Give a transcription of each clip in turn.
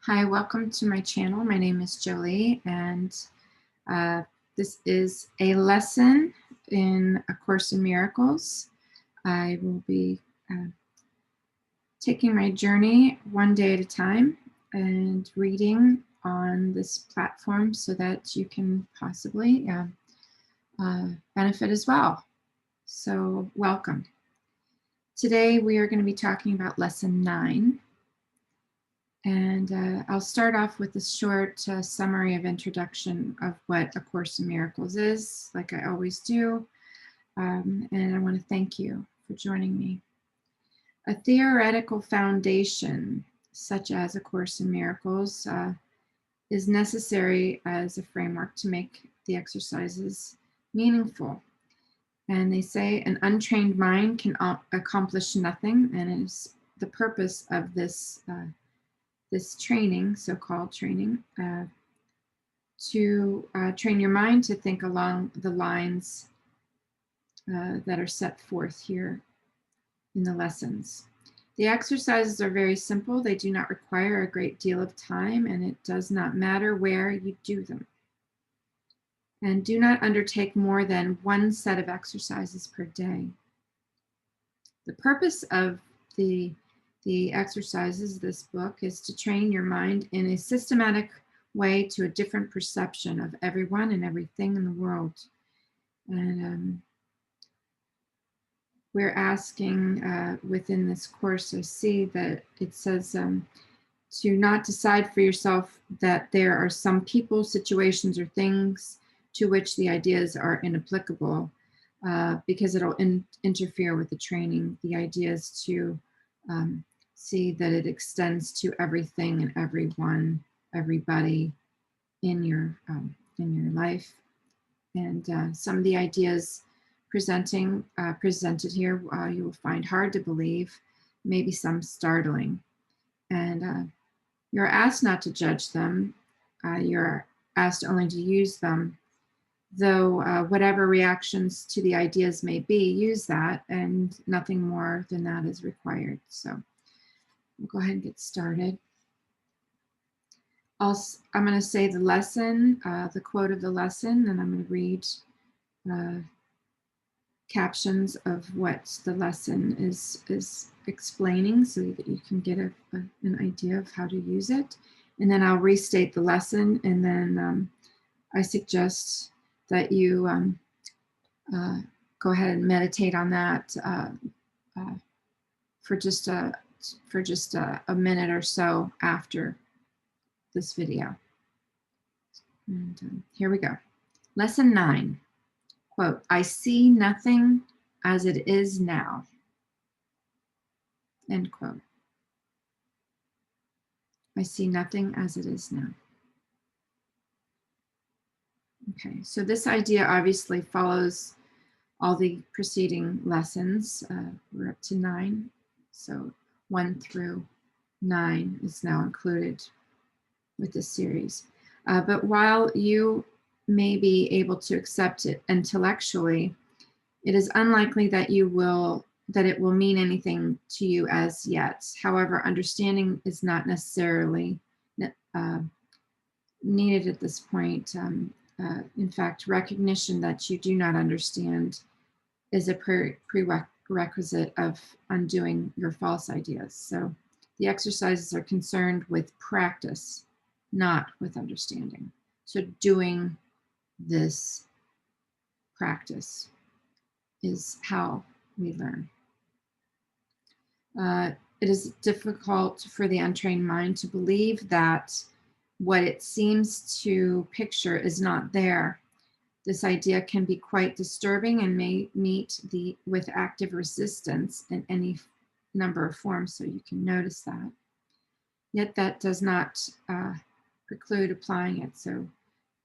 Hi, welcome to my channel. My name is Jolie, and this is a lesson in A Course in Miracles. I will be taking my journey one day at a time and reading on this platform so that you can possibly benefit as well. So welcome. Today we are going to be talking about Lesson 9. And I'll start off with a short summary of introduction of what A Course in Miracles is, like I always do. And I want to thank you for joining me. A theoretical foundation, such as A Course in Miracles, is necessary as a framework to make the exercises meaningful. And they say an untrained mind can accomplish nothing, and it is the purpose of this training, so-called training, to train your mind to think along the lines that are set forth here in the lessons. The exercises are very simple. They do not require a great deal of time, and it does not matter where you do them. And do not undertake more than one set of exercises per day. The purpose of the exercises, this book, is to train your mind in a systematic way to a different perception of everyone and everything in the world. And we're asking within this course, I see that it says to not decide for yourself that there are some people, situations, or things to which the ideas are inapplicable because it'll interfere with the training. The idea is to see that it extends to everything and everyone, everybody in your life. And some of the ideas presented here you will find hard to believe, maybe some startling. And you're asked not to judge them. You're asked only to use them, though whatever reactions to the ideas may be, use that, and nothing more than that is required. So we'll go ahead and get started. I'm going to say the lesson, the quote of the lesson, and I'm going to read captions of what the lesson is explaining so that you can get an idea of how to use it. And then I'll restate the lesson, and then I suggest that you go ahead and meditate on that for just a minute or so after this video. And here we go. Lesson 9. Quote, I see nothing as it is now. End quote. I see nothing as it is now. Okay, so this idea obviously follows all the preceding lessons. We're up to 9, so 1 through 9 is now included with this series. But while you may be able to accept it intellectually, it is unlikely that it will mean anything to you as yet. However, understanding is not necessarily needed at this point. In fact, recognition that you do not understand is a prerequisite of undoing your false ideas. So the exercises are concerned with practice, not with understanding. So doing this practice is how we learn. It is difficult for the untrained mind to believe that what it seems to picture is not there. This idea can be quite disturbing and may meet with active resistance in any number of forms, so you can notice that. Yet that does not preclude applying it. So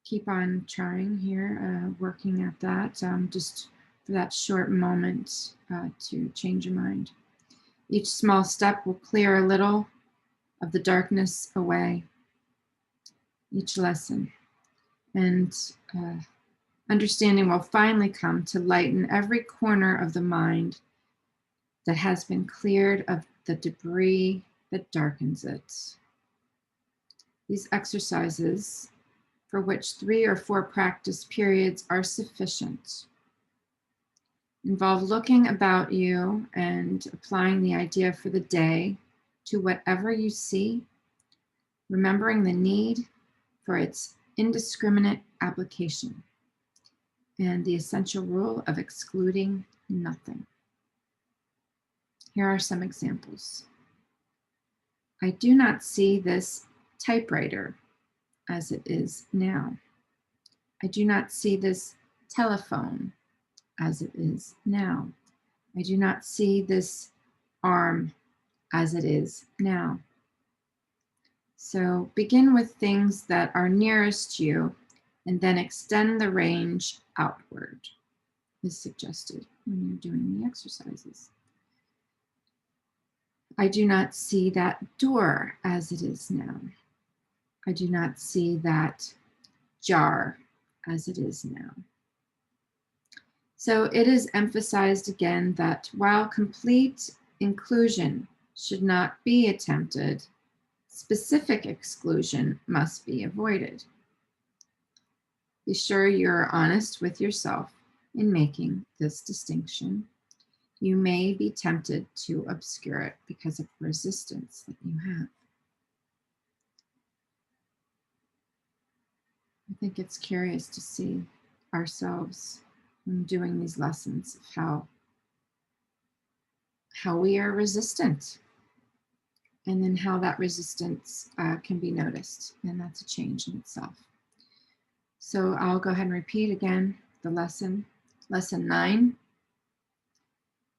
keep on trying here, working at that, just for that short moment to change your mind. Each small step will clear a little of the darkness away. Each lesson. And understanding will finally come to lighten every corner of the mind that has been cleared of the debris that darkens it. These exercises, for which 3 or 4 practice periods are sufficient, involve looking about you and applying the idea for the day to whatever you see, remembering the need for its indiscriminate application, and the essential rule of excluding nothing. Here are some examples. I do not see this typewriter as it is now. I do not see this telephone as it is now. I do not see this arm as it is now. So begin with things that are nearest you and then extend the range outward, is suggested when you're doing the exercises. I do not see that door as it is now. I do not see that jar as it is now. So it is emphasized again that while complete inclusion should not be attempted, specific exclusion must be avoided. Be sure you're honest with yourself in making this distinction. You may be tempted to obscure it because of resistance that you have. I think it's curious to see ourselves when doing these lessons of how we are resistant, and then how that resistance can be noticed, and that's a change in itself. So I'll go ahead and repeat again the lesson. Lesson 9,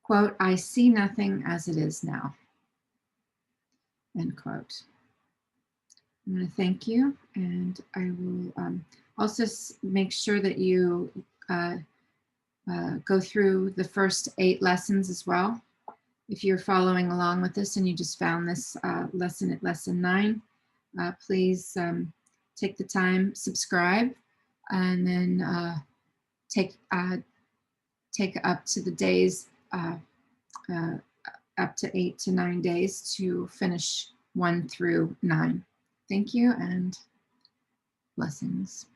quote, I see nothing as it is now, end quote. I'm going to thank you, and I will also make sure that you go through the first 8 lessons as well. If you're following along with this and you just found this lesson at lesson 9, please take the time, subscribe, and then take up to the days, up to 8 to 9 days to finish 1 through 9. Thank you and blessings.